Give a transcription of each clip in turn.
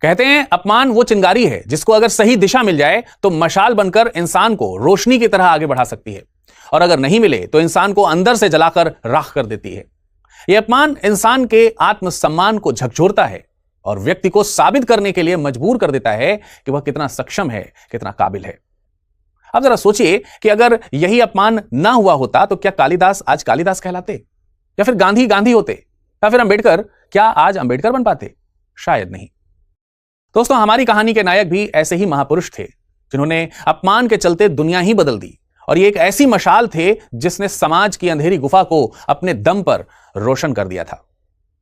कहते हैं अपमान वो चिंगारी है जिसको अगर सही दिशा मिल जाए तो मशाल बनकर इंसान को रोशनी की तरह आगे बढ़ा सकती है, और अगर नहीं मिले तो इंसान को अंदर से जलाकर राख कर देती है। यह अपमान इंसान के आत्मसम्मान को झकझोरता है और व्यक्ति को साबित करने के लिए मजबूर कर देता है कि वह कितना सक्षम है, कितना काबिल है। अब जरा सोचिए कि अगर यही अपमान ना हुआ होता तो क्या कालिदास आज कालिदास कहलाते, या फिर गांधी गांधी होते, या फिर अंबेडकर क्या आज अंबेडकर बन पाते? शायद नहीं। दोस्तों, हमारी कहानी के नायक भी ऐसे ही महापुरुष थे जिन्होंने अपमान के चलते दुनिया ही बदल दी, और ये एक ऐसी मशाल थे जिसने समाज की अंधेरी गुफा को अपने दम पर रोशन कर दिया था।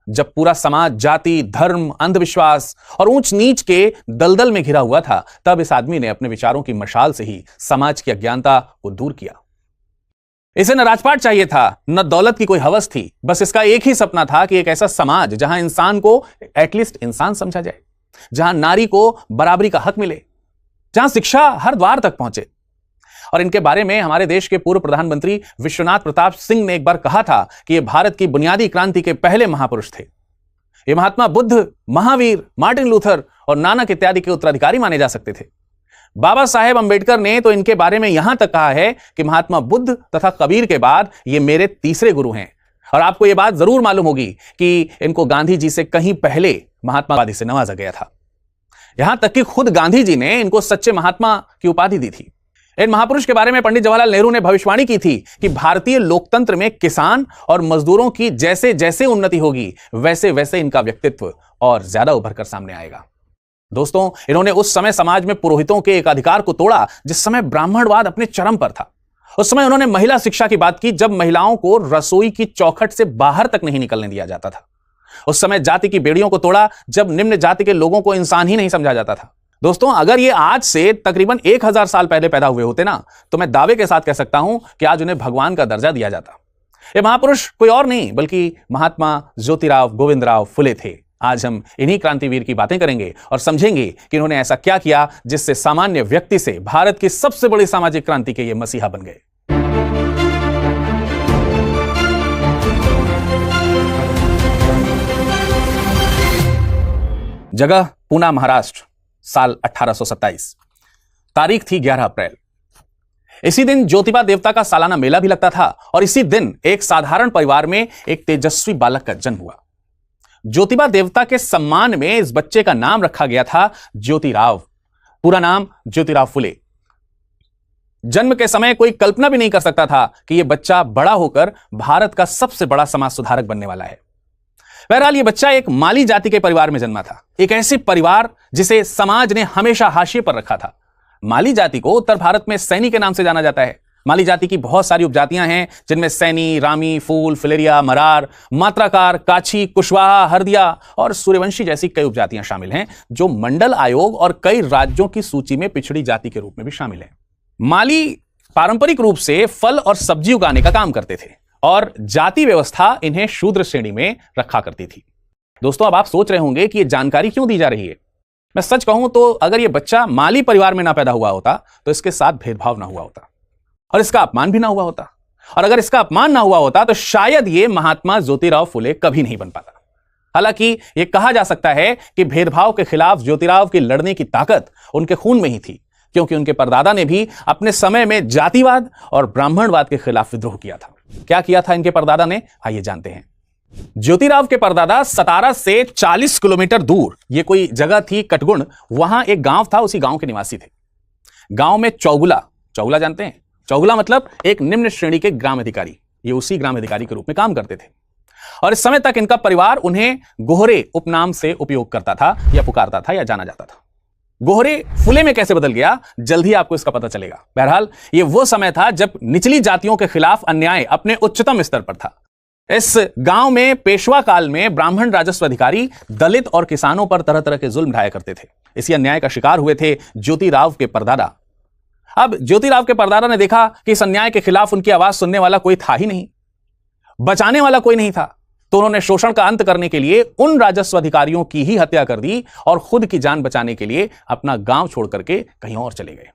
जब पूरा समाज जाति, धर्म, अंधविश्वास और ऊंच नीच के दलदल में घिरा हुआ था, तब इस आदमी ने अपने विचारों की मशाल से ही समाज की अज्ञानता को दूर किया। इसे न राजपाट चाहिए था, न दौलत की कोई हवस थी, बस इसका एक ही सपना था कि एक ऐसा समाज जहां इंसान को एटलीस्ट इंसान समझा जाए, जहां नारी को बराबरी का हक मिले, जहां शिक्षा हर द्वार तक पहुंचे। और इनके बारे में हमारे देश के पूर्व प्रधानमंत्री विश्वनाथ प्रताप सिंह ने एक बार कहा था कि ये भारत की बुनियादी क्रांति के पहले महापुरुष थे। ये महात्मा बुद्ध, महावीर, मार्टिन लूथर और नानक इत्यादि के उत्तराधिकारी माने जा सकते थे। बाबा साहेब अंबेडकर ने तो इनके बारे में यहां तक कहा है कि महात्मा बुद्ध तथा कबीर के बाद ये मेरे तीसरे गुरु हैं। और आपको यह बात जरूर मालूम होगी कि इनको गांधी जी से कहीं पहले महात्मा गांधी से नवाजा गया था। यहां तक कि खुद गांधी जी ने इनको सच्चे महात्मा की उपाधि दी थी। इन महापुरुष के बारे में पंडित जवाहरलाल नेहरू ने भविष्यवाणी की थी कि भारतीय लोकतंत्र में किसान और मजदूरों की जैसे जैसे उन्नति होगी, वैसे वैसे इनका व्यक्तित्व और ज्यादा उभर कर सामने आएगा। दोस्तों, इन्होंने उस समय समाज में पुरोहितों के एक अधिकार को तोड़ा जिस समय ब्राह्मणवाद अपने चरम पर था। उस समय उन्होंने महिला शिक्षा की बात की, जब महिलाओं को रसोई की चौखट से बाहर तक नहीं निकलने दिया जाता था। उस समय जाति की बेड़ियों को तोड़ा, जब निम्न जाति के लोगों को इंसान ही नहीं समझा जाता था। दोस्तों, अगर ये आज से तकरीबन 1000 साल पहले पैदा हुए होते ना, तो मैं दावे के साथ कह सकता हूं कि आज उन्हें भगवान का दर्जा दिया जाता। ये महापुरुष कोई और नहीं बल्कि महात्मा ज्योतिराव गोविंदराव फुले थे। आज हम इन्हीं क्रांतिवीर की बातें करेंगे और समझेंगे कि इन्होंने ऐसा क्या किया जिससे सामान्य व्यक्ति से भारत की सबसे बड़ी सामाजिक क्रांति के ये मसीहा बन गए। जगह पूना, महाराष्ट्र, साल 1827, तारीख थी 11 अप्रैल। इसी दिन ज्योतिबा देवता का सालाना मेला भी लगता था, और इसी दिन एक साधारण परिवार में एक तेजस्वी बालक का जन्म हुआ। ज्योतिबा देवता के सम्मान में इस बच्चे का नाम रखा गया था ज्योतिराव। पूरा नाम ज्योतिराव फुले। जन्म के समय कोई कल्पना भी नहीं कर सकता था कि यह बच्चा बड़ा होकर भारत का सबसे बड़ा समाज सुधारक बनने वाला है। बहरहाल यह बच्चा एक माली जाति के परिवार में जन्मा था, एक ऐसे परिवार जिसे समाज ने हमेशा हाशिए पर रखा था। माली जाति को उत्तर भारत में सैनी के नाम से जाना जाता है। माली जाति की बहुत सारी उपजातियां हैं, जिनमें सैनी, रामी, फूल, फिलेरिया, मरार, मात्राकार, काछी, कुशवाहा, हरदिया और सूर्यवंशी जैसी कई उपजातियां शामिल हैं, जो मंडल आयोग और कई राज्यों की सूची में पिछड़ी जाति के रूप में भी शामिल हैं। माली पारंपरिक रूप से फल और सब्जी उगाने का काम करते थे, और जाति व्यवस्था इन्हें शूद्र श्रेणी में रखा करती थी। दोस्तों, अब आप सोच रहे होंगे कि यह जानकारी क्यों दी जा रही है। मैं सच कहूं तो अगर यह बच्चा माली परिवार में ना पैदा हुआ होता तो इसके साथ भेदभाव ना हुआ होता, और इसका अपमान भी ना हुआ होता, और अगर इसका अपमान ना हुआ होता तो शायद यह महात्मा ज्योतिराव फुले कभी नहीं बन पाता। हालांकि यह कहा जा सकता है कि भेदभाव के खिलाफ ज्योतिराव की लड़ने की ताकत उनके खून में ही थी, क्योंकि उनके परदादा ने भी अपने समय में जातिवाद और ब्राह्मणवाद के खिलाफ विद्रोह किया था। क्या किया था इनके परदादा ने, आइए जानते हैं। ज्योतिराव के परदादा सतारा से 40 किलोमीटर दूर, यह कोई जगह थी कटगुण, वहां एक गांव था, उसी गांव के निवासी थे। गांव में चौगुला, चौगुला जानते हैं? चौगुला मतलब एक निम्न श्रेणी के ग्राम अधिकारी। ये उसी ग्राम अधिकारी के रूप में काम करते थे, और इस समय तक इनका परिवार उन्हें गोहरे उपनाम से उपयोग करता था, या पुकारता था, या जाना जाता था। गोहरे फुले में कैसे बदल गया, जल्द ही आपको इसका पता चलेगा। बहरहाल ये वो समय था जब निचली जातियों के खिलाफ अन्याय अपने उच्चतम स्तर पर था। इस गांव में पेशवा काल में ब्राह्मण राजस्व अधिकारी दलित और किसानों पर तरह तरह के जुल्म ढाया करते थे। इसी अन्याय का शिकार हुए थे ज्योतिराव के परदादा। अब ज्योतिराव के परदादा ने देखा कि इस अन्याय के खिलाफ उनकी आवाज सुनने वाला कोई था ही नहीं, बचाने वाला कोई नहीं था, तो उन्होंने शोषण का अंत करने के लिए उन राजस्व अधिकारियों की ही हत्या कर दी और खुद की जान बचाने के लिए अपना गांव छोड़ करके कहीं और चले गए।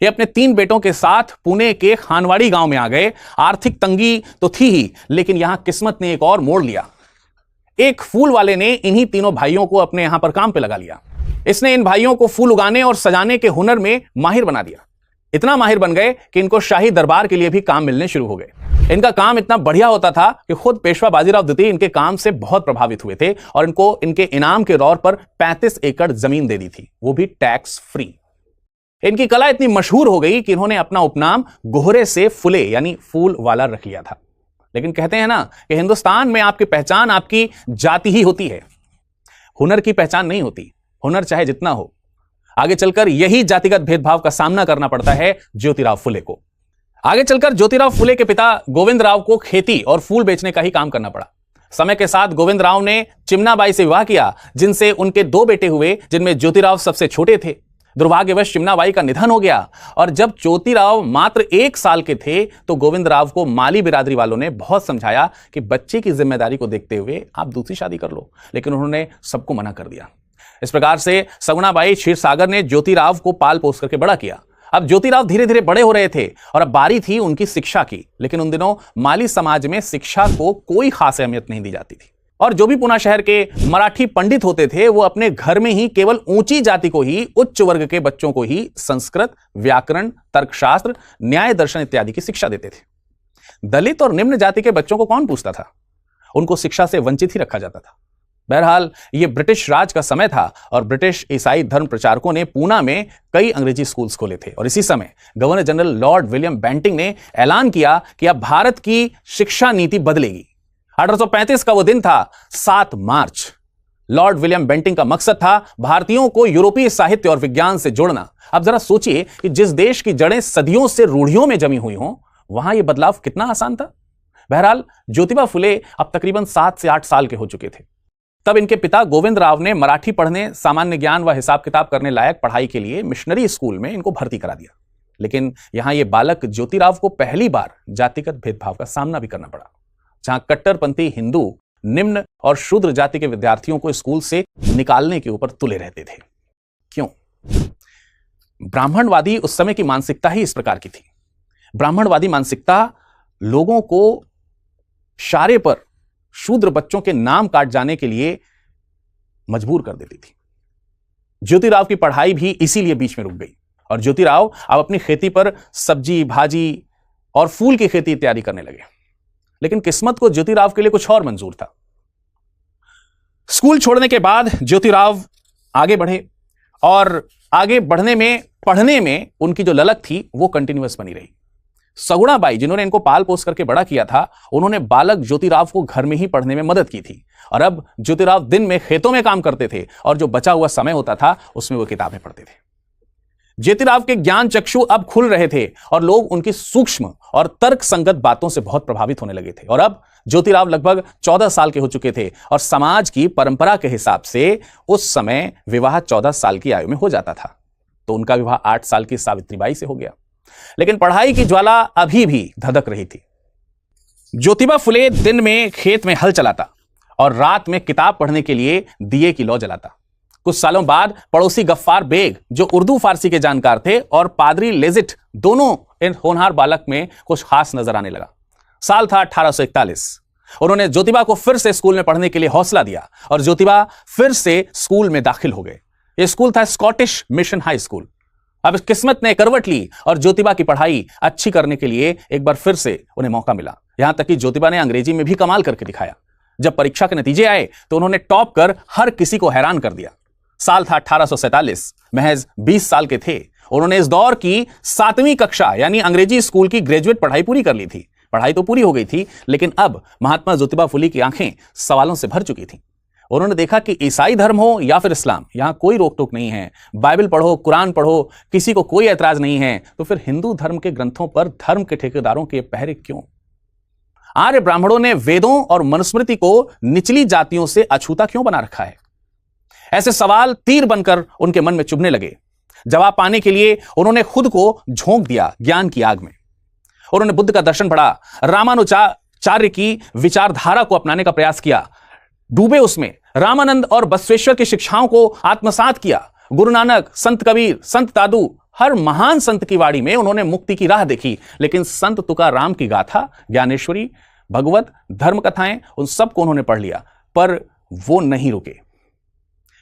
ये अपने 3 बेटों के साथ पुणे के खानवाड़ी गांव में आ गए। आर्थिक तंगी तो थी ही, लेकिन यहां किस्मत ने एक और मोड़ लिया। एक फूल वाले ने इन्हीं तीनों भाइयों को अपने यहां पर काम पे लगा लिया। इसने इन भाइयों को फूल उगाने और सजाने के हुनर में माहिर बना दिया। इतना माहिर बन गए कि इनको शाही दरबार के लिए भी काम मिलने शुरू हो गए। इनका काम इतना बढ़िया होता था कि खुद पेशवा बाजीराव द्वितीय इनके काम से बहुत प्रभावित हुए थे और इनको इनके इनाम के तौर पर 35 एकड़ जमीन दे दी थी, वो भी टैक्स फ्री। इनकी कला इतनी मशहूर हो गई कि इन्होंने अपना उपनाम गोहरे से फुले यानी फूल वाला रख लिया था। लेकिन कहते हैं ना कि हिंदुस्तान में आपकी पहचान आपकी जाति ही होती है, हुनर की पहचान नहीं होती। हुनर चाहे जितना हो, आगे चलकर यही जातिगत भेदभाव का सामना करना पड़ता है ज्योतिराव फुले को। आगे चलकर ज्योतिराव फुले के पिता गोविंद राव को खेती और फूल बेचने का ही काम करना पड़ा। समय के साथ गोविंद राव ने चिमनाबाई से विवाह किया, जिनसे उनके 2 बेटे हुए, जिनमें ज्योतिराव सबसे छोटे थे। दुर्भाग्यवश चिमनाबाई का निधन हो गया और जब ज्योतिराव मात्र 1 साल के थे तो गोविंद राव को माली बिरादरी वालों ने बहुत समझाया कि बच्चे की जिम्मेदारी को देखते हुए आप दूसरी शादी कर लो, लेकिन उन्होंने सबको मना कर दिया। इस प्रकार से सगुणाबाई क्षीरसागर ने ज्योतिराव को पाल पोस करके बड़ा किया। अब ज्योतिराव धीरे धीरे बड़े हो रहे थे और अब बारी थी उनकी शिक्षा की, लेकिन उन दिनों माली समाज में शिक्षा को कोई खास अहमियत नहीं दी जाती थी और जो भी पुणे शहर के मराठी पंडित होते थे वो अपने घर में ही केवल ऊंची जाति को ही, उच्च वर्ग के बच्चों को ही संस्कृत, व्याकरण, तर्कशास्त्र, न्याय दर्शन इत्यादि की शिक्षा देते थे। दलित और निम्न जाति के बच्चों को कौन पूछता था? उनको शिक्षा से वंचित ही रखा जाता था। बहरहाल यह ब्रिटिश राज का समय था और ब्रिटिश ईसाई धर्म प्रचारकों ने पूना में कई अंग्रेजी स्कूल्स खोले थे और इसी समय governor general lord William Bentinck ने ऐलान किया कि अब भारत की शिक्षा नीति बदलेगी। 1835 का वो दिन था, 7 मार्च। लॉर्ड विलियम बेंटिंग का मकसद था भारतीयों को यूरोपीय साहित्य और विज्ञान से जोड़ना। अब जरा सोचिए कि जिस देश की जड़ें सदियों से रूढ़ियों में जमी हुई हों, वहां यह बदलाव कितना आसान था। बहरहाल ज्योतिबा फुले अब तकरीबन 7 से 8 साल के हो चुके थे। तब इनके पिता गोविंद राव ने मराठी पढ़ने, सामान्य ज्ञान व हिसाब किताब करने लायक पढ़ाई के लिए मिशनरी स्कूल में इनको भर्ती करा दिया। लेकिन यहां यह बालक ज्योतिराव को पहली बार जातिगत भेदभाव का सामना भी करना पड़ा, जहां कट्टरपंथी हिंदू निम्न और शूद्र जाति के विद्यार्थियों को स्कूल से निकालने के ऊपर तुले रहते थे। क्यों? ब्राह्मणवादी उस समय की मानसिकता ही इस प्रकार की थी। ब्राह्मणवादी मानसिकता लोगों को इशारे पर शूद्र बच्चों के नाम काट जाने के लिए मजबूर कर देती थी। ज्योतिराव की पढ़ाई भी इसीलिए बीच में रुक गई और ज्योतिराव अब अपनी खेती पर सब्जी, भाजी और फूल की खेती इत्यादि करने लगे। लेकिन किस्मत को ज्योतिराव के लिए कुछ और मंजूर था। स्कूल छोड़ने के बाद ज्योतिराव आगे बढ़े और आगे बढ़ने में, पढ़ने में उनकी जो ललक थी वो कंटिन्यूअस बनी रही। सगुणाबाई, जिन्होंने इनको पाल पोस करके बड़ा किया था, उन्होंने बालक ज्योतिराव को घर में ही पढ़ने में मदद की थी और अब ज्योतिराव दिन में खेतों में काम करते थे और जो बचा हुआ समय होता था उसमें वो किताबें पढ़ते थे। ज्योतिराव के ज्ञान चक्षु अब खुल रहे थे और लोग उनकी सूक्ष्म और तर्क संगत बातों से बहुत प्रभावित होने लगे थे। और अब ज्योतिराव लगभग 14 साल के हो चुके थे और समाज की परंपरा के हिसाब से उस समय विवाह 14 साल की आयु में हो जाता था, तो उनका विवाह 8 साल की सावित्रीबाई से हो गया। लेकिन पढ़ाई की ज्वाला अभी भी धधक रही थी। ज्योतिबा फुले दिन में खेत में हल चलाता और रात में किताब पढ़ने के लिए दिए की लौ जलाता। कुछ सालों बाद पड़ोसी गफ्फार बेग, जो उर्दू फारसी के जानकार थे, और पादरी लेजिट, दोनों इन होनहार बालक में कुछ खास नजर आने लगा। साल था 1841। उन्होंने ज्योतिबा को फिर से स्कूल में पढ़ने के लिए हौसला दिया और ज्योतिबा फिर से स्कूल में दाखिल हो गए। यह स्कूल था स्कॉटिश मिशन हाई स्कूल। अब किस्मत ने करवट ली और ज्योतिबा की पढ़ाई अच्छी करने के लिए एक बार फिर से उन्हें मौका मिला। यहां तक कि ज्योतिबा ने अंग्रेजी में भी कमाल करके दिखाया। जब परीक्षा के नतीजे आए तो उन्होंने टॉप कर हर किसी को हैरान कर दिया। साल था 1847। महज 20 साल के थे। उन्होंने इस दौर की 7वीं कक्षा यानी अंग्रेजी स्कूल की ग्रेजुएट पढ़ाई पूरी कर ली थी। पढ़ाई तो पूरी हो गई थी, लेकिन अब महात्मा ज्योतिबा फुले की आंखें सवालों से भर चुकी थीं। उन्होंने देखा कि ईसाई धर्म हो या फिर इस्लाम, यहां कोई रोक टोक नहीं है। बाइबल पढ़ो, कुरान पढ़ो, किसी को कोई ऐतराज नहीं है, तो फिर हिंदू धर्म के ग्रंथों पर धर्म के ठेकेदारों के पहरे क्यों? आर्य ब्राह्मणों ने वेदों और मनुस्मृति को निचली जातियों से अछूता क्यों बना रखा है? ऐसे सवाल तीर बनकर उनके मन में चुभने लगे। जवाब पाने के लिए उन्होंने खुद को झोंक दिया ज्ञान की आग में। उन्होंने बुद्ध का दर्शन पढ़ा, रामानुजाचार्य की विचारधारा को अपनाने का प्रयास किया, डूबे उसमें, रामानंद और बसवेश्वर की शिक्षाओं को आत्मसात किया। गुरु नानक, संत कबीर, संत दादू, हर महान संत की वाणी में उन्होंने मुक्ति की राह देखी। लेकिन संत तुकाराम की गाथा, ज्ञानेश्वरी, भगवत, धर्म कथाएं, उन सबको उन्होंने पढ़ लिया, पर वो नहीं रुके।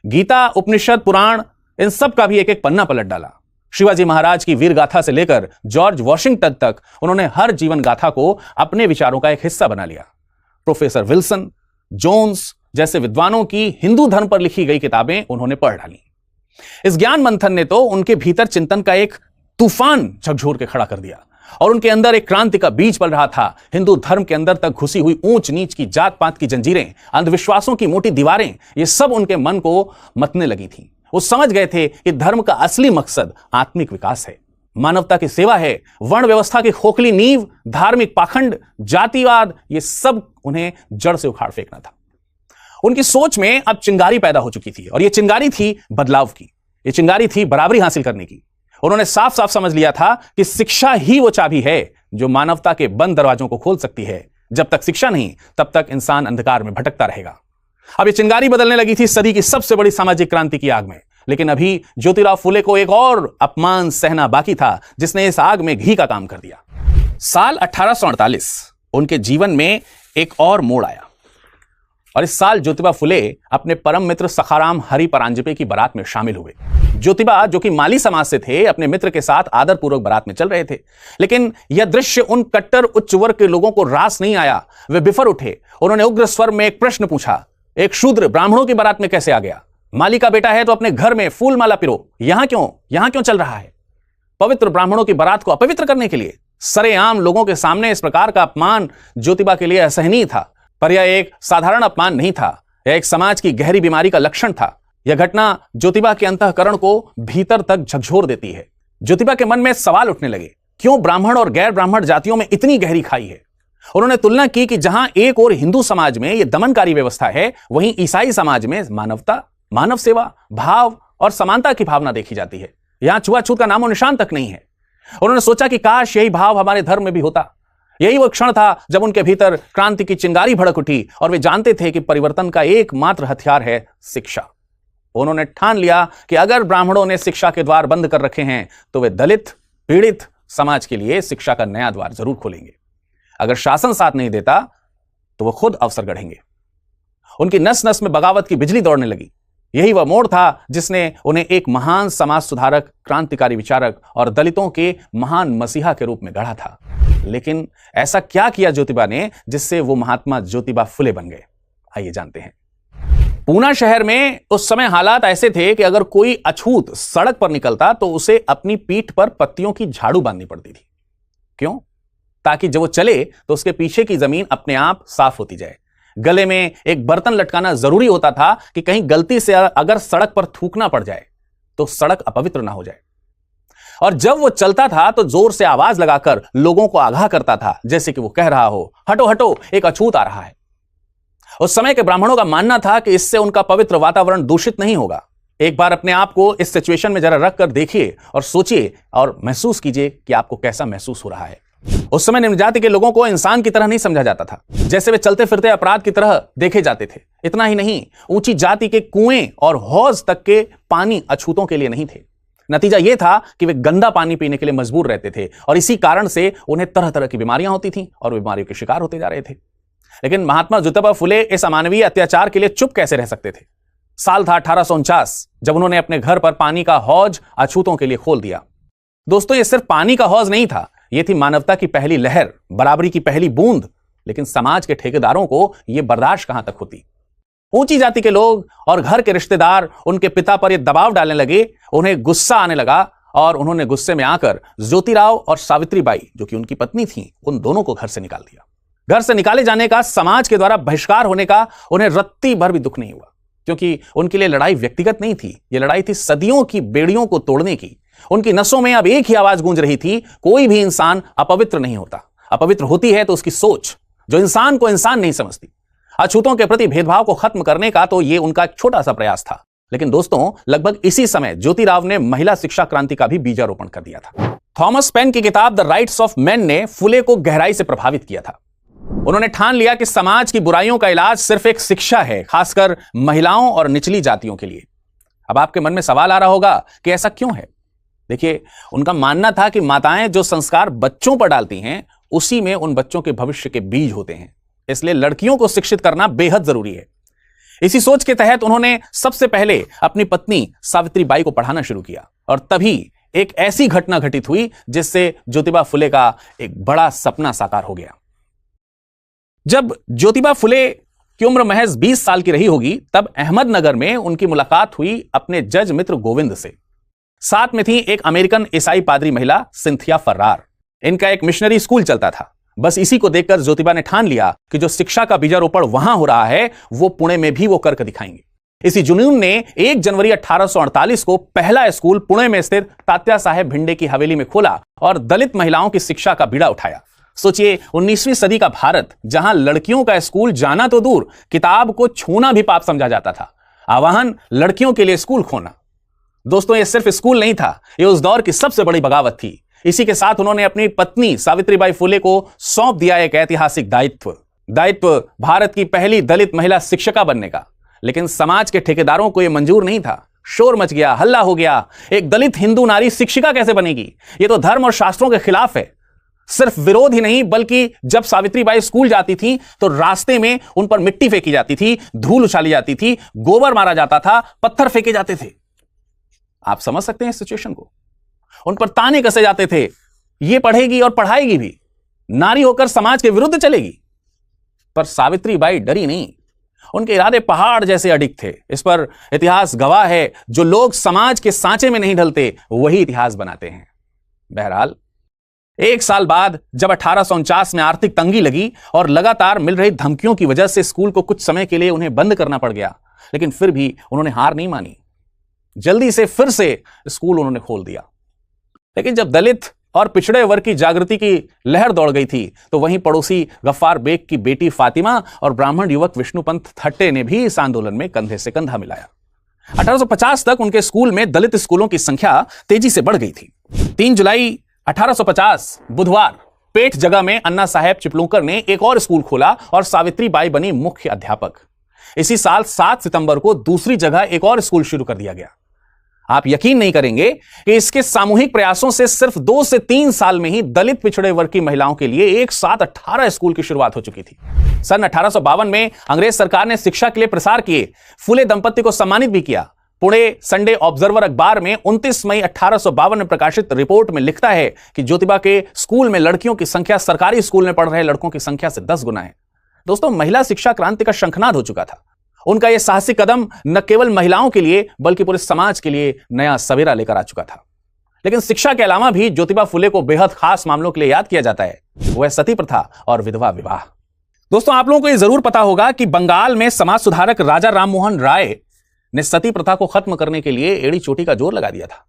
गीता, उपनिषद, पुराण, इन सब का भी एक एक पन्ना पलट डाला। शिवाजी महाराज की वीर गाथा से लेकर जॉर्ज वॉशिंगटन तक उन्होंने हर जीवन गाथा को अपने विचारों का एक हिस्सा बना लिया। प्रोफेसर विल्सन, जोन्स जैसे विद्वानों की हिंदू धर्म पर लिखी गई किताबें उन्होंने पढ़ डाली। इस ज्ञान मंथन ने तो उनके भीतर चिंतन का एक तूफान झकझोर के खड़ा कर दिया और उनके अंदर एक क्रांति का बीज पल रहा था। हिंदू धर्म के अंदर तक घुसी हुई ऊंच नीच की, जात पात की जंजीरें, अंधविश्वासों की मोटी दीवारें, ये सब उनके मन को मतने लगी थी। वो समझ गए थे कि धर्म का असली मकसद आत्मिक विकास है, मानवता की सेवा है। वर्ण व्यवस्था की खोखली नींव, धार्मिक पाखंड, जातिवाद, ये सब उन्हें जड़ से उखाड़ फेंकना था। उनकी सोच में अब चिंगारी पैदा हो चुकी थी और ये चिंगारी थी बदलाव की, ये चिंगारी थी बराबरी हासिल करने की। उन्होंने साफ साफ समझ लिया था कि शिक्षा ही वो चाबी है जो मानवता के बंद दरवाजों को खोल सकती है। जब तक शिक्षा नहीं, तब तक इंसान अंधकार में भटकता रहेगा। अब ये चिंगारी बदलने लगी थी सदी की सबसे बड़ी सामाजिक क्रांति की आग में। लेकिन अभी ज्योतिराव फुले को एक और अपमान सहना बाकी था, जिसने इस आग में घी का काम कर दिया। साल 1848 उनके जीवन में एक और मोड़ आया और इस साल ज्योतिबा फुले अपने परम मित्र सखाराम हरि परांजपे की बारात में शामिल हुए। ज्योतिबा, जो कि माली समाज से थे, अपने मित्र के साथ आदरपूर्वक बारात में चल रहे थे। लेकिन यह दृश्य उन कट्टर उच्च वर्ग के लोगों को रास नहीं आया। वे बिफर उठे। उन्होंने उग्र स्वर में एक प्रश्न पूछा, एक शूद्र ब्राह्मणों की बारात में कैसे आ गया? माली का बेटा है तो अपने घर में फूल माला पिरो, यहां क्यों चल रहा है? पवित्र ब्राह्मणों की बारात को अपवित्र करने के लिए सरेआम लोगों के सामने इस प्रकार का अपमान ज्योतिबा के लिए असहनीय था। पर यह एक साधारण अपमान नहीं था, यह एक समाज की गहरी बीमारी का लक्षण था। यह घटना ज्योतिबा के अंतःकरण को भीतर तक झकझोर देती है। ज्योतिबा के मन में सवाल उठने लगे, क्यों ब्राह्मण और गैर ब्राह्मण जातियों में इतनी गहरी खाई है? उन्होंने तुलना की कि जहां एक और हिंदू समाज में यह दमनकारी व्यवस्था है, वहीं ईसाई समाज में मानवता, मानव सेवा, भाव और समानता की भावना देखी जाती है। यहां छुआछूत का नामो निशान तक नहीं है। उन्होंने सोचा कि काश यही भाव हमारे धर्म में भी होता। यही वो क्षण था जब उनके भीतर क्रांति की चिंगारी भड़क उठी और वे जानते थे कि परिवर्तन का एकमात्र हथियार है शिक्षा। उन्होंने ठान लिया कि अगर ब्राह्मणों ने शिक्षा के द्वार बंद कर रखे हैं तो वे दलित, पीड़ित समाज के लिए शिक्षा का नया द्वार जरूर खोलेंगे। अगर शासन साथ नहीं देता तो वो खुद अवसर गढ़ेंगे। उनकी नस नस में बगावत की बिजली दौड़ने लगी। यही वह मोड़ था जिसने उन्हें एक महान समाज सुधारक, क्रांतिकारी विचारक और दलितों के महान मसीहा के रूप में गढ़ा था। लेकिन ऐसा क्या किया ज्योतिबा ने जिससे वो महात्मा ज्योतिबा फुले बन गए? आइए जानते हैं। पूना शहर में उस समय हालात ऐसे थे कि अगर कोई अछूत सड़क पर निकलता तो उसे अपनी पीठ पर पत्तियों की झाड़ू बांधनी पड़ती थी। क्यों? ताकि जब वो चले तो उसके पीछे की जमीन अपने आप साफ होती जाए। गले में एक बर्तन लटकाना जरूरी होता था कि कहीं गलती से अगर सड़क पर थूकना पड़ जाए तो सड़क अपवित्र ना हो जाए। और जब वो चलता था तो जोर से आवाज लगाकर लोगों को आगाह करता था, जैसे कि वो कह रहा हो, हटो हटो, एक अछूत आ रहा है। उस समय के ब्राह्मणों का मानना था कि इससे उनका पवित्र वातावरण दूषित नहीं होगा। एक बार अपने आप को इस सिचुएशन में जरा रख कर देखिए और सोचिए और महसूस कीजिए कि आपको कैसा महसूस हो रहा है। उस समय निम्न जाति के लोगों को इंसान की तरह नहीं समझा जाता था, जैसे वे चलते फिरते अपराध की तरह देखे जाते थे। इतना ही नहीं, ऊंची जाति के कुएं और हौज तक के पानी अछूतों के लिए नहीं थे। नतीजा यह था कि वे गंदा पानी पीने के लिए मजबूर रहते थे और इसी कारण से उन्हें तरह तरह की बीमारियां होती थीं और बीमारियों के शिकार होते जा रहे थे। लेकिन महात्मा ज्योतिबा फुले इस अमानवीय अत्याचार के लिए चुप कैसे रह सकते थे? साल था 1849 जब उन्होंने अपने घर पर पानी का हौज अछूतों के लिए खोल दिया। दोस्तों, यह सिर्फ पानी का हौज नहीं था, यह थी मानवता की पहली लहर, बराबरी की पहली बूंद। लेकिन समाज के ठेकेदारों को यह बर्दाश्त कहां तक होती। ऊंची जाति के लोग और घर के रिश्तेदार उनके पिता पर यह दबाव डालने लगे। उन्हें गुस्सा आने लगा और उन्होंने गुस्से में आकर ज्योतिराव और सावित्रीबाई, जो कि उनकी पत्नी थी, उन दोनों को घर से निकाल दिया। घर से निकाले जाने का, समाज के द्वारा बहिष्कार होने का उन्हें रत्ती भर भी दुख नहीं हुआ, क्योंकि उनके लिए लड़ाई व्यक्तिगत नहीं थी। यह लड़ाई थी सदियों की बेड़ियों को तोड़ने की। उनकी नसों में अब एक ही आवाज गूंज रही थी, कोई भी इंसान अपवित्र नहीं होता। अपवित्र होती है तो उसकी सोच, जो इंसान को इंसान नहीं समझती। अछूतों के प्रति भेदभाव को खत्म करने का तो यह उनका एक छोटा सा प्रयास था। लेकिन दोस्तों, लगभग इसी समय ज्योतिराव ने महिला शिक्षा क्रांति का भी बीजारोपण कर दिया था। थॉमस पेन की किताब द राइट्स ऑफ मेन ने फुले को गहराई से प्रभावित किया था। उन्होंने ठान लिया कि समाज की बुराइयों का इलाज सिर्फ एक शिक्षा है, खासकर महिलाओं और निचली जातियों के लिए। अब आपके मन में सवाल आ रहा होगा कि ऐसा क्यों है? देखिए, उनका मानना था कि माताएं जो संस्कार बच्चों पर डालती हैं, उसी में उन बच्चों के भविष्य के बीज होते हैं। इसलिए लड़कियों को शिक्षित करना बेहद जरूरी है। इसी सोच के तहत उन्होंने सबसे पहले अपनी पत्नी सावित्रीबाई को पढ़ाना शुरू किया और तभी एक ऐसी घटना घटित हुई जिससे ज्योतिबा फुले का एक बड़ा सपना साकार हो गया। जब ज्योतिबा फुले की उम्र महज 20 साल की रही होगी तब अहमदनगर में उनकी मुलाकात हुई अपने जज मित्र गोविंद से। साथ में थी एक अमेरिकन ईसाई पादरी महिला सिंथिया फर्रार। इनका एक मिशनरी स्कूल चलता था। बस इसी को देखकर ज्योतिबा ने ठान लिया कि जो शिक्षा का बीजारोपण वहां हो रहा है वो पुणे में भी वो करके दिखाएंगे। इसी जुनून ने 1 जनवरी 1848 को पहला स्कूल पुणे में स्थित तात्या साहेब भिंडे की हवेली में खोला और दलित महिलाओं की शिक्षा का बीड़ा उठाया। सोचिए 19वीं सदी का भारत, जहां लड़कियों का स्कूल जाना तो दूर, किताब को छूना भी पाप समझा जाता था, आवाहन लड़कियों के लिए स्कूल खोना। दोस्तों, यह सिर्फ स्कूल नहीं था, यह उस दौर की सबसे बड़ी बगावत थी। इसी के साथ उन्होंने अपनी पत्नी सावित्रीबाई फुले को सौंप दिया एक ऐतिहासिक दायित्व भारत की पहली दलित महिला शिक्षिका बनने का। लेकिन समाज के ठेकेदारों को यह मंजूर नहीं था। शोर मच गया, हल्ला हो गया। एक दलित हिंदू नारी शिक्षिका कैसे बनेगी? यह तो धर्म और शास्त्रों के खिलाफ है। सिर्फ विरोध ही नहीं, बल्कि जब सावित्रीबाई स्कूल जाती थी तो रास्ते में उन पर मिट्टी फेंकी जाती थी, धूल उछाली जाती थी, गोबर मारा जाता था, पत्थर फेंके जाते थे। आप समझ सकते हैं इस सिचुएशन को। उन पर ताने कसे जाते थे, ये पढ़ेगी और पढ़ाएगी भी, नारी होकर समाज के विरुद्ध चलेगी। पर सावित्रीबाई डरी नहीं। उनके इरादे पहाड़ जैसे अडिग थे। इस पर इतिहास गवाह है। जो लोग समाज के सांचे में नहीं ढलते वही इतिहास बनाते हैं। बहरहाल 1 साल बाद जब 1849 में आर्थिक तंगी लगी और लगातार मिल रही धमकियों की वजह से स्कूल को कुछ समय के लिए उन्हें बंद करना पड़ गया, लेकिन फिर भी उन्होंने हार नहीं मानी। जल्दी से फिर से स्कूल उन्होंने खोल दिया। लेकिन जब दलित और पिछड़े वर्ग की जागृति की लहर दौड़ गई थी तो वहीं पड़ोसी गफ्फार बेग की बेटी फातिमा और ब्राह्मण युवक विष्णुपंत थट्टे ने भी इस आंदोलन में कंधे से कंधा मिलाया। 1850 तक उनके स्कूल में दलित स्कूलों की संख्या तेजी से बढ़ गई थी। 3 जुलाई 1850 बुधवार पेठ जगह में अन्ना साहेब चिपलूंकर ने एक और स्कूल खोला और सावित्रीबाई बनी मुख्य अध्यापक। इसी साल 7 सितंबर को दूसरी जगह एक और स्कूल शुरू कर दिया गया। आप यकीन नहीं करेंगे कि इसके सामूहिक प्रयासों से सिर्फ 2 से 3 साल में ही दलित पिछड़े वर्ग की महिलाओं के लिए एक साथ 18 स्कूल की शुरुआत हो चुकी थी। सन 1852 में अंग्रेज सरकार ने शिक्षा के लिए प्रसार किए फुले दंपत्ति को सम्मानित भी किया। पुणे संडे ऑब्जर्वर अखबार में 29 मई 1852 में प्रकाशित रिपोर्ट में लिखता है कि ज्योतिबा के स्कूल में लड़कियों की संख्या सरकारी स्कूल में पढ़ रहे लड़कों की संख्या से 10 गुना है। दोस्तों, महिला शिक्षा क्रांति का शंखनाद हो चुका था। उनका यह साहसिक कदम न केवल महिलाओं के लिए बल्कि पूरे समाज के लिए नया सवेरा लेकर आ चुका था। लेकिन शिक्षा के अलावा भी ज्योतिबा फुले को बेहद खास मामलों के लिए याद किया जाता है, वह सती प्रथा और विधवा विवाह। दोस्तों, आप लोगों को यह जरूर पता होगा कि बंगाल में समाज सुधारक राजा राममोहन राय ने सती प्रथा को खत्म करने के लिए एड़ी चोटी का जोर लगा दिया था।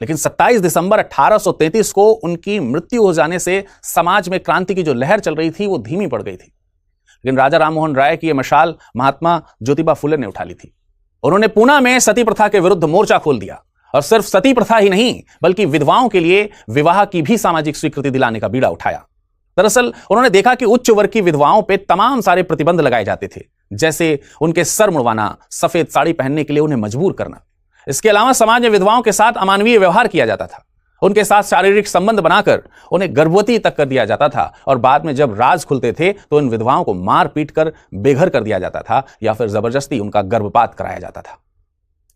लेकिन 27 दिसंबर 1833 को उनकी मृत्यु हो जाने से समाज में क्रांति की जो लहर चल रही थी वो धीमी पड़ गई थी। लेकिन राजा राममोहन राय की यह मशाल महात्मा ज्योतिबा फुले ने उठा ली थी। उन्होंने पूना में सती प्रथा के विरुद्ध मोर्चा खोल दिया और सिर्फ सती प्रथा ही नहीं बल्कि विधवाओं के लिए विवाह की भी सामाजिक स्वीकृति दिलाने का बीड़ा उठाया। दरअसल उन्होंने देखा कि उच्च वर्ग की विधवाओं पर तमाम सारे प्रतिबंध लगाए जाते थे, जैसे उनके सर मुड़वाना, सफेद साड़ी पहनने के लिए उन्हें मजबूर करना। इसके अलावा समाज में विधवाओं के साथ अमानवीय व्यवहार किया जाता था। उनके साथ शारीरिक संबंध बनाकर उन्हें गर्भवती तक कर दिया जाता था और बाद में जब राज खुलते थे तो इन विधवाओं को मार पीट कर बेघर कर दिया जाता था या फिर जबरदस्ती उनका गर्भपात कराया जाता था।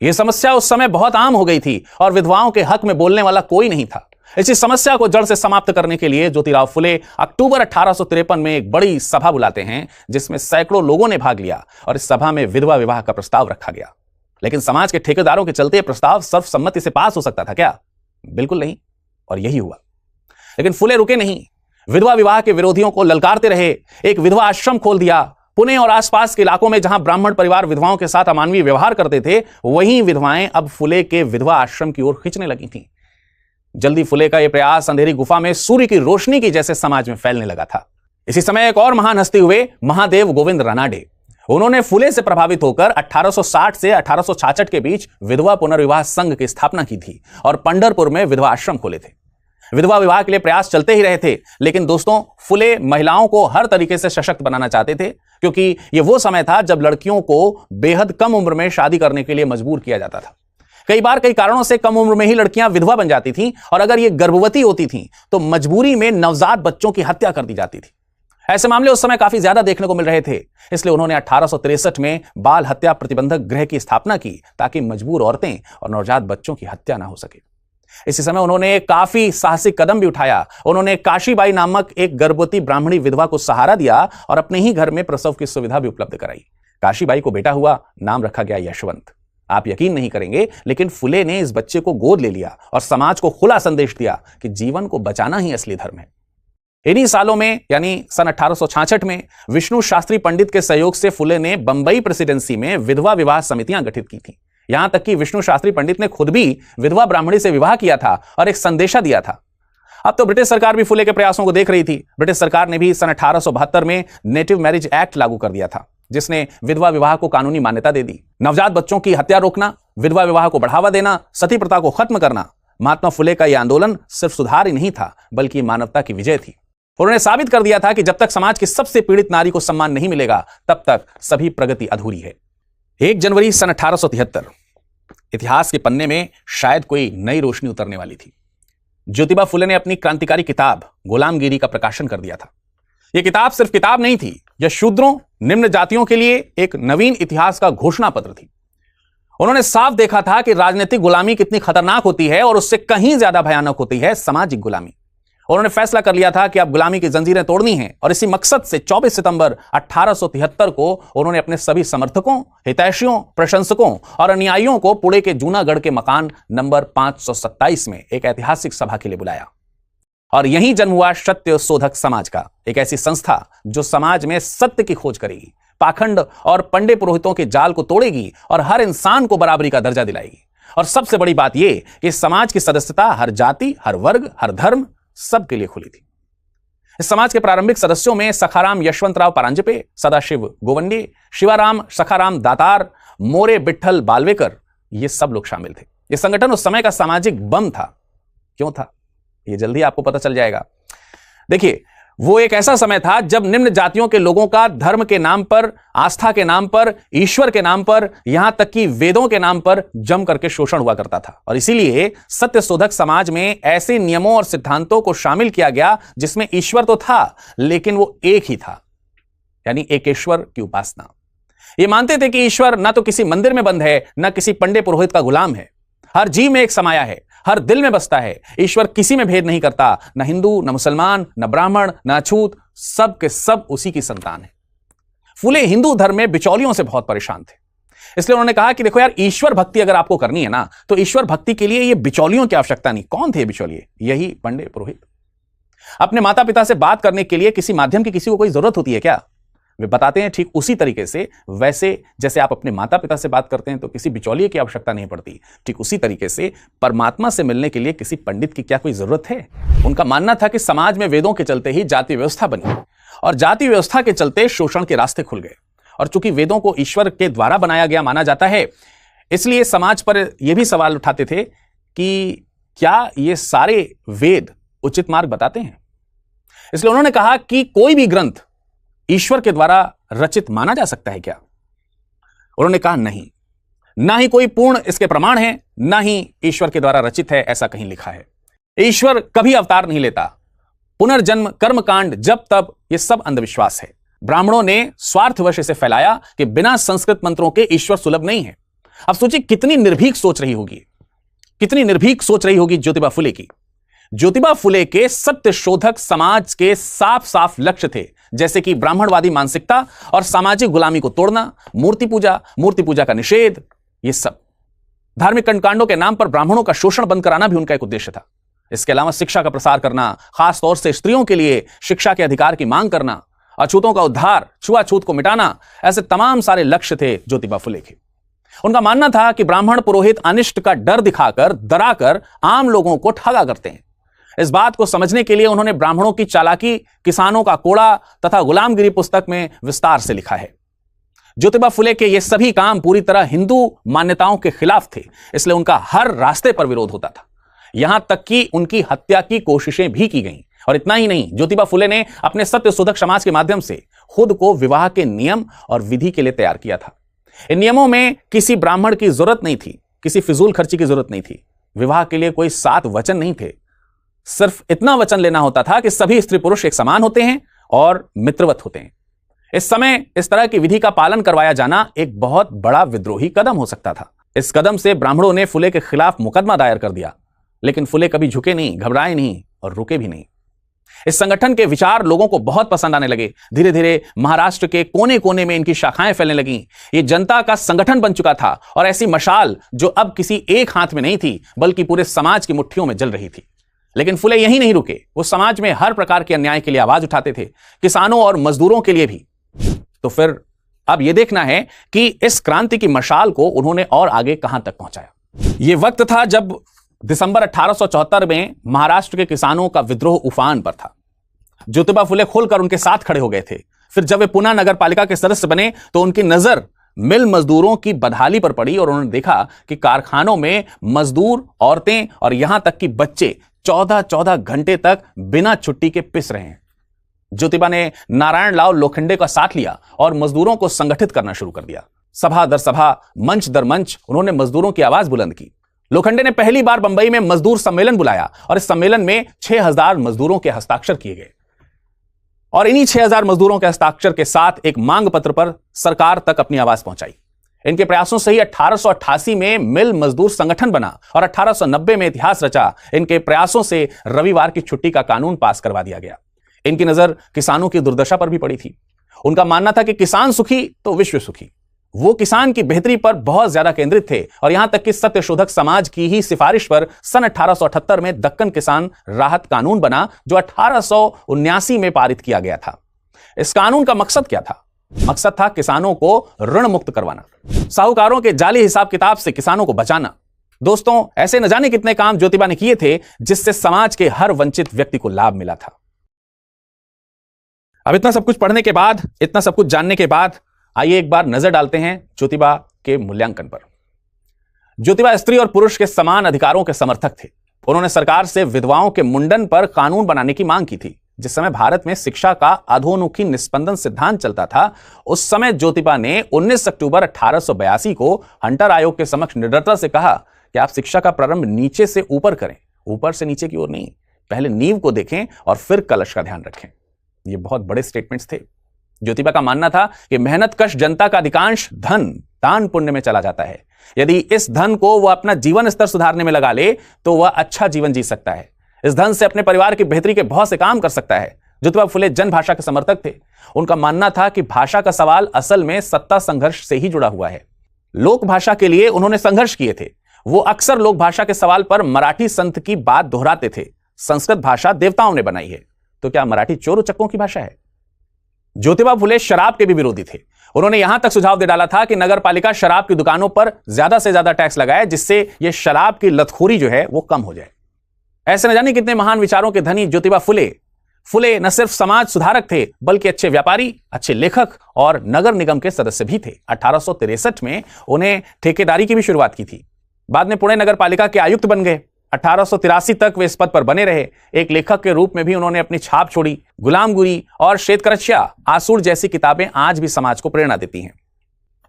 यह समस्या उस समय बहुत आम हो गई थी और विधवाओं के हक में बोलने वाला कोई नहीं था। इसी समस्या को जड़ से समाप्त करने के लिए ज्योतिराव फुले अक्टूबर 1853 में एक बड़ी सभा बुलाते हैं जिसमें सैकड़ों लोगों ने भाग लिया और इस सभा में विधवा विवाह का प्रस्ताव रखा गया। लेकिन समाज के ठेकेदारों के चलते प्रस्ताव सर्वसम्मति से पास हो सकता था क्या? बिल्कुल नहीं, और यही हुआ। लेकिन फुले रुके नहीं, विधवा विवाह के विरोधियों को ललकारते रहे। एक विधवा आश्रम खोल दिया। पुणे और आसपास के इलाकों में जहां ब्राह्मण परिवार विधवाओं के साथ अमानवीय व्यवहार करते थे वहीं विधवाएं अब फुले के विधवा आश्रम की ओर खींचने लगी थीं। जल्दी फुले का यह प्रयास अंधेरी गुफा में सूर्य की रोशनी की जैसे समाज में फैलने लगा था। इसी समय एक और महान हस्ती हुए महादेव गोविंद रानाडे। उन्होंने फुले से प्रभावित होकर 1860 से 1866 के बीच विधवा पुनर्विवाह संघ की स्थापना की थी और पंढरपुर में विधवा आश्रम खोले थे। विधवा विवाह के लिए प्रयास चलते ही रहे थे, लेकिन दोस्तों फुले महिलाओं को हर तरीके से सशक्त बनाना चाहते थे, क्योंकि यह वो समय था जब लड़कियों को बेहद कम उम्र में शादी करने के लिए मजबूर किया जाता था। कई बार कई कारणों से कम उम्र में ही लड़कियां विधवा बन जाती थीं और अगर ये गर्भवती होती थीं तो मजबूरी में नवजात बच्चों की हत्या कर दी जाती थी। ऐसे मामले उस समय काफी ज्यादा देखने को मिल रहे थे, इसलिए उन्होंने 1863 में बाल हत्या प्रतिबंधक गृह की स्थापना की ताकि मजबूर औरतें और नवजात बच्चों की हत्या ना हो सके। इसी समय उन्होंने काफी साहसिक कदम भी उठाया। उन्होंने काशीबाई नामक एक गर्भवती ब्राह्मणी विधवा को सहारा दिया और अपने ही घर में प्रसव की सुविधा भी उपलब्ध कराई। काशीबाई को बेटा हुआ, नाम रखा गया यशवंत। आप यकीन नहीं करेंगे, लेकिन फुले ने इस बच्चे को गोद ले लिया और समाज को खुला संदेश दिया कि जीवन को बचाना ही असली धर्म है। इन्हीं सालों में यानी सन 1866 में विष्णु शास्त्री पंडित के सहयोग से फुले ने बंबई प्रेसिडेंसी में विधवा विवाह समितियां गठित की थी। यहां तक कि विष्णु शास्त्री पंडित ने खुद भी विधवा ब्राह्मणी से विवाह किया था और एक संदेशा दिया था। अब तो ब्रिटिश सरकार भी फुले के प्रयासों को देख रही थी। ब्रिटिश सरकार ने भी सन 1872 में नेटिव मैरिज एक्ट लागू कर दिया था, जिसने विधवा विवाह को कानूनी मान्यता दे दी। नवजात बच्चों की हत्या रोकना, विधवा विवाह को बढ़ावा देना, सती प्रथा को खत्म करना। महात्मा फुले का यह आंदोलन सिर्फ सुधार ही नहीं था, बल्कि मानवता की विजय थी। उन्होंने साबित कर दिया था कि जब तक समाज की सबसे पीड़ित नारी को सम्मान नहीं मिलेगा, तब तक सभी प्रगति अधूरी है। 1 जनवरी सन 1873 इतिहास के पन्ने में शायद कोई नई रोशनी उतरने वाली थी। ज्योतिबा फुले ने अपनी क्रांतिकारी किताब गुलामगिरी का प्रकाशन कर दिया था। यह किताब सिर्फ किताब नहीं थी, यह शूद्रों, निम्न जातियों के लिए एक नवीन इतिहास का घोषणा पत्र थी। उन्होंने साफ देखा था कि राजनीतिक गुलामी कितनी खतरनाक होती है और उससे कहीं ज्यादा भयानक होती है सामाजिक गुलामी। उन्होंने फैसला कर लिया था कि अब गुलामी की जंजीरें तोड़नी हैं और इसी मकसद से 24 सितंबर 1873 को उन्होंने अपने सभी समर्थकों, हितैषियों, प्रशंसकों और अनुयायियों को पुणे के जूनागढ़ के मकान नंबर 527 में एक ऐतिहासिक सभा के लिए बुलाया। और यहीं जन्म हुआ सत्य शोधक समाज का, एक ऐसी संस्था जो समाज में सत्य की खोज करेगी, पाखंड और पंडे पुरोहितों के जाल को तोड़ेगी और हर इंसान को बराबरी का दर्जा दिलाएगी। और सबसे बड़ी बात यह कि समाज की सदस्यता हर जाति, हर वर्ग, हर धर्म सबके लिए खुली थी। इस समाज के प्रारंभिक सदस्यों में सखाराम यशवंतराव परांजपे, सदाशिव गोवंडे, शिवाराम सखाराम दातार, मोरे विठ्ठल बालवेकर, ये सब लोग शामिल थे। यह संगठन उस समय का सामाजिक बम था। क्यों था, यह जल्दी आपको पता चल जाएगा। देखिए, वो एक ऐसा समय था जब निम्न जातियों के लोगों का धर्म के नाम पर, आस्था के नाम पर, ईश्वर के नाम पर, यहां तक कि वेदों के नाम पर जम करके शोषण हुआ करता था। और इसीलिए सत्य शोधक समाज में ऐसे नियमों और सिद्धांतों को शामिल किया गया जिसमें ईश्वर तो था, लेकिन वो एक ही था, यानी एकेश्वर की उपासना। ये मानते थे कि ईश्वर न तो किसी मंदिर में बंद है, न किसी पंडे पुरोहित का गुलाम है। हर जीव में एक समाया है, हर दिल में बसता है। ईश्वर किसी में भेद नहीं करता, न हिंदू, न मुसलमान, न ब्राह्मण, न अछूत, सब के सब उसी की संतान है। फुले हिंदू धर्म में बिचौलियों से बहुत परेशान थे, इसलिए उन्होंने कहा कि देखो यार, ईश्वर भक्ति अगर आपको करनी है ना, तो ईश्वर भक्ति के लिए ये बिचौलियों की आवश्यकता नहीं। कौन थे बिचौलिए? यही पंडे पुरोहित। अपने माता पिता से बात करने के लिए किसी माध्यम की किसी को कोई जरूरत होती है क्या? वे बताते हैं ठीक उसी तरीके से, वैसे जैसे आप अपने माता पिता से बात करते हैं तो किसी बिचौलिए की आवश्यकता नहीं पड़ती, ठीक उसी तरीके से परमात्मा से मिलने के लिए किसी पंडित की क्या कोई जरूरत है? उनका मानना था कि समाज में वेदों के चलते ही जाति व्यवस्था बनी और जाति व्यवस्था के चलते शोषण के रास्ते खुल गए। और चूंकि वेदों को ईश्वर के द्वारा बनाया गया माना जाता है, इसलिए समाज पर यह भी सवाल उठाते थे कि क्या ये सारे वेद उचित मार्ग बताते हैं? इसलिए उन्होंने कहा कि कोई भी ग्रंथ ईश्वर के द्वारा रचित माना जा सकता है क्या? उन्होंने कहा नहीं, ना ही कोई पूर्ण इसके प्रमाण है, ना ही ईश्वर के द्वारा रचित है, ऐसा कहीं लिखा है। ईश्वर कभी अवतार नहीं लेता। पुनर्जन्म, कर्मकांड, जब तब, ये सब अंधविश्वास है। ब्राह्मणों ने स्वार्थवश इसे फैलाया कि बिना संस्कृत मंत्रों के ईश्वर सुलभ नहीं है। अब सोचिए कितनी निर्भीक सोच रही होगी, कितनी निर्भीक सोच रही होगी ज्योतिबा फुले की। ज्योतिबा फुले के सत्य शोधक समाज के साफ साफ लक्ष्य थे, जैसे कि ब्राह्मणवादी मानसिकता और सामाजिक गुलामी को तोड़ना, मूर्ति पूजा का निषेध, ये सब। धार्मिक कर्मकांडों के नाम पर ब्राह्मणों का शोषण बंद कराना भी उनका एक उद्देश्य था। इसके अलावा शिक्षा का प्रसार करना, खासतौर से स्त्रियों के लिए शिक्षा के अधिकार की मांग करना, अछूतों का उद्धार, छुआछूत को मिटाना, ऐसे तमाम सारे लक्ष्य थे ज्योतिबा फुले के। उनका मानना था कि ब्राह्मण पुरोहित अनिष्ट का डर दिखाकर, डराकर आम लोगों को ठगा करते हैं। इस बात को समझने के लिए उन्होंने ब्राह्मणों की चालाकी, किसानों का कोड़ा तथा गुलामगिरी पुस्तक में विस्तार से लिखा है। ज्योतिबा फुले के ये सभी काम पूरी तरह हिंदू मान्यताओं के खिलाफ थे, इसलिए उनका हर रास्ते पर विरोध होता था। यहां तक कि उनकी हत्या की कोशिशें भी की गईं। और इतना ही नहीं, ज्योतिबा फुले ने अपने सत्य शोधक समाज के माध्यम से खुद को विवाह के नियम और विधि के लिए तैयार किया था। इन नियमों में किसी ब्राह्मण की जरूरत नहीं थी, किसी फिजूल खर्ची की जरूरत नहीं थी। विवाह के लिए कोई 7 वचन नहीं थे, सिर्फ इतना वचन लेना होता था कि सभी स्त्री पुरुष एक समान होते हैं, और मित्रवत होते हैं। इस समय इस तरह की विधि का पालन करवाया जाना एक बहुत बड़ा विद्रोही कदम हो सकता था। इस कदम से ब्राह्मणों ने फुले के खिलाफ मुकदमा दायर कर दिया, लेकिन फुले कभी झुके नहीं, घबराए नहीं और रुके भी नहीं। इस संगठन के विचार लोगों को बहुत पसंद आने लगे। धीरे धीरे महाराष्ट्र के कोने कोने में इनकी शाखाएं फैलने लगीं। ये जनता का संगठन बन चुका था और ऐसी मशाल जो अब किसी एक हाथ में नहीं थी बल्कि पूरे समाज की मुट्ठियों में जल रही थी। लेकिन फुले यहीं नहीं रुके, वो समाज में हर प्रकार के अन्याय के लिए आवाज उठाते थे, किसानों और मजदूरों के लिए भी। तो फिर अब यह देखना है कि इस क्रांति की मशाल को उन्होंने और आगे कहां तक पहुंचाया। यह वक्त था जब दिसंबर 1874 में महाराष्ट्र के किसानों का विद्रोह उफान पर था। ज्योतिबा फुले खुलकर उनके साथ खड़े हो गए थे। फिर जब वे पुनः नगर पालिका के सदस्य बने तो उनकी नजर मिल मजदूरों की बदहाली पर पड़ी और उन्होंने देखा कि कारखानों में मजदूर, औरतें और यहां तक कि बच्चे 14-14 घंटे तक बिना छुट्टी के पिस रहे हैं। ज्योतिबा ने नारायण लाल लोखंडे का साथ लिया और मजदूरों को संगठित करना शुरू कर दिया। सभा दर सभा, मंच दर मंच उन्होंने मजदूरों की आवाज बुलंद की। लोखंडे ने पहली बार बंबई में मजदूर सम्मेलन बुलाया और इस सम्मेलन में 6000 मजदूरों के हस्ताक्षर किए गए और इन्हीं 6000 मजदूरों के हस्ताक्षर के साथ एक मांग पत्र पर सरकार तक अपनी आवाज पहुंचाई। इनके प्रयासों से ही 1888 में मिल मजदूर संगठन बना और 1890 में इतिहास रचा। इनके प्रयासों से रविवार की छुट्टी का कानून पास करवा दिया गया। इनकी नजर किसानों की दुर्दशा पर भी पड़ी थी। उनका मानना था कि किसान सुखी तो विश्व सुखी। वो किसान की बेहतरी पर बहुत ज्यादा केंद्रित थे और यहां तक कि सत्यशोधक समाज की ही सिफारिश पर सन 1878 में दक्कन किसान राहत कानून बना, जो 1879 में पारित किया गया था। इस कानून का मकसद क्या था? मकसद था किसानों को ऋण मुक्त करवाना, साहूकारों के जाली हिसाब किताब से किसानों को बचाना। दोस्तों, ऐसे न जाने कितने काम ज्योतिबा ने किए थे जिससे समाज के हर वंचित व्यक्ति को लाभ मिला था। अब इतना सब कुछ पढ़ने के बाद, इतना सब कुछ जानने के बाद, आइए एक बार नजर डालते हैं ज्योतिबा के मूल्यांकन पर। ज्योतिबा स्त्री और पुरुष के समान अधिकारों के समर्थक थे। उन्होंने सरकार से विधवाओं के मुंडन पर कानून बनाने की मांग की थी। जिस समय भारत में शिक्षा का अधोन्मुखी निस्पंदन सिद्धांत चलता था, उस समय ज्योतिबा ने 19 अक्टूबर 1882 को हंटर आयोग के समक्ष निडरता से कहा कि आप शिक्षा का प्रारंभ नीचे से ऊपर करें, ऊपर से नीचे की ओर नहीं। पहले नींव को देखें और फिर कलश का ध्यान रखें। ये बहुत बड़े स्टेटमेंट्स थे। ज्योतिबा का मानना था कि मेहनतकश जनता का अधिकांश धन दान पुण्य में चला जाता है। यदि इस धन को वह अपना जीवन स्तर सुधारने में लगा ले तो वह अच्छा जीवन जी सकता है। इस धन से अपने परिवार की बेहतरी के बहुत से काम कर सकता है। ज्योतिबा फुले जन भाषा के समर्थक थे। उनका मानना था कि भाषा का सवाल असल में सत्ता संघर्ष से ही जुड़ा हुआ है। लोक भाषा के लिए उन्होंने संघर्ष किए थे। वो अक्सर लोक भाषा के सवाल पर मराठी संत की बात दोहराते थे, संस्कृत भाषा देवताओं ने बनाई है, तो क्या मराठी चोर उचक्कों की भाषा है? ज्योतिबा फुले शराब के भी विरोधी थे। उन्होंने यहां तक सुझाव दे डाला था कि नगर पालिका शराब की दुकानों पर ज्यादा से ज्यादा टैक्स लगाए, जिससे यह शराब की लतखोरी जो है वो कम हो जाए। ऐसे न जाने कितने महान विचारों के धनी ज्योतिबा फुले न सिर्फ समाज सुधारक थे बल्कि अच्छे व्यापारी, अच्छे लेखक और नगर निगम के सदस्य भी थे। 1863 में उन्हें ठेकेदारी की भी शुरुआत की थी। बाद में पुणे नगर पालिका के आयुक्त बन गए। 1883 तक वे इस पद पर बने रहे। एक लेखक के रूप में भी उन्होंने अपनी छाप छोड़ी। गुलामगिरी और शेतकरच्या आसूर जैसी किताबें आज भी समाज को प्रेरणा देती हैं।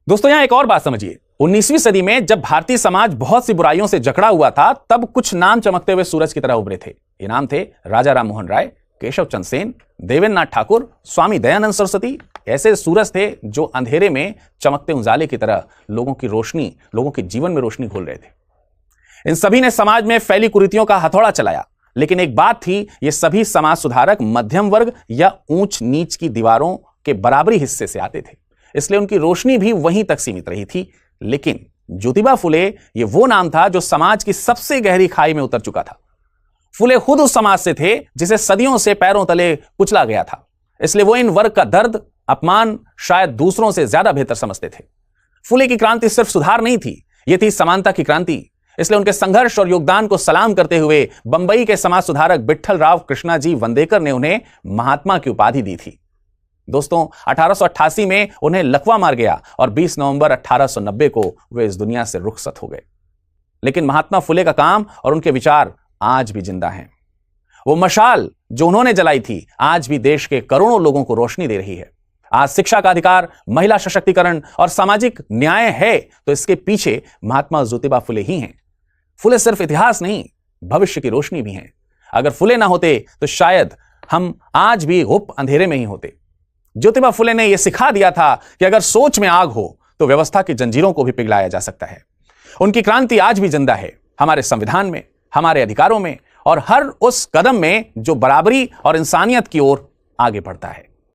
दोस्तों, यहां एक और बात समझिए। 19वीं सदी में जब भारतीय समाज बहुत सी बुराइयों से जकड़ा हुआ था, तब कुछ नाम चमकते हुए सूरज की तरह उभरे थे। ये नाम थे राजा राम मोहन राय, केशव चंद्र सेन, देवेंद्र नाथ ठाकुर, स्वामी दयानंद सरस्वती। ऐसे सूरज थे जो अंधेरे में चमकते उजाले की तरह लोगों की रोशनी, लोगों के जीवन में रोशनी घोल रहे थे। इन सभी ने समाज में फैली कुरीतियों का हथौड़ा चलाया। लेकिन एक बात थी, ये सभी समाज सुधारक मध्यम वर्ग या ऊंच नीच की दीवारों के बराबरी हिस्से से आते थे, इसलिए उनकी रोशनी भी वहीं तक सीमित रही थी। लेकिन ज्योतिबा फुले ये वो नाम था जो समाज की सबसे गहरी खाई में उतर चुका था। फुले खुद उस समाज से थे जिसे सदियों से पैरों तले कुचला गया था, इसलिए वो इन वर्ग का दर्द, अपमान शायद दूसरों से ज्यादा बेहतर समझते थे। फुले की क्रांति सिर्फ सुधार नहीं थी, यह थी समानता की क्रांति। इसलिए उनके संघर्ष और योगदान को सलाम करते हुए बंबई के समाज सुधारक विट्ठल राव कृष्णाजी वंदेकर ने उन्हें महात्मा की उपाधि दी थी। दोस्तों, 1888 में उन्हें लकवा मार गया और 20 नवंबर 1890 को वे इस दुनिया से रुखसत हो गए। लेकिन महात्मा फुले का काम और उनके विचार आज भी जिंदा हैं। वो मशाल जो उन्होंने जलाई थी आज भी देश के करोड़ों लोगों को रोशनी दे रही है। आज शिक्षा का अधिकार, महिला सशक्तिकरण और सामाजिक न्याय है तो इसके पीछे महात्मा ज्योतिबा फुले ही हैं। फुले सिर्फ इतिहास नहीं, भविष्य की रोशनी भी हैं। अगर फुले ना होते तो शायद हम आज भी गुप्त अंधेरे में ही होते। ज्योतिबा फुले ने यह सिखा दिया था कि अगर सोच में आग हो तो व्यवस्था की जंजीरों को भी पिघलाया जा सकता है। उनकी क्रांति आज भी जिंदा है, हमारे संविधान में, हमारे अधिकारों में और हर उस कदम में जो बराबरी और इंसानियत की ओर आगे बढ़ता है।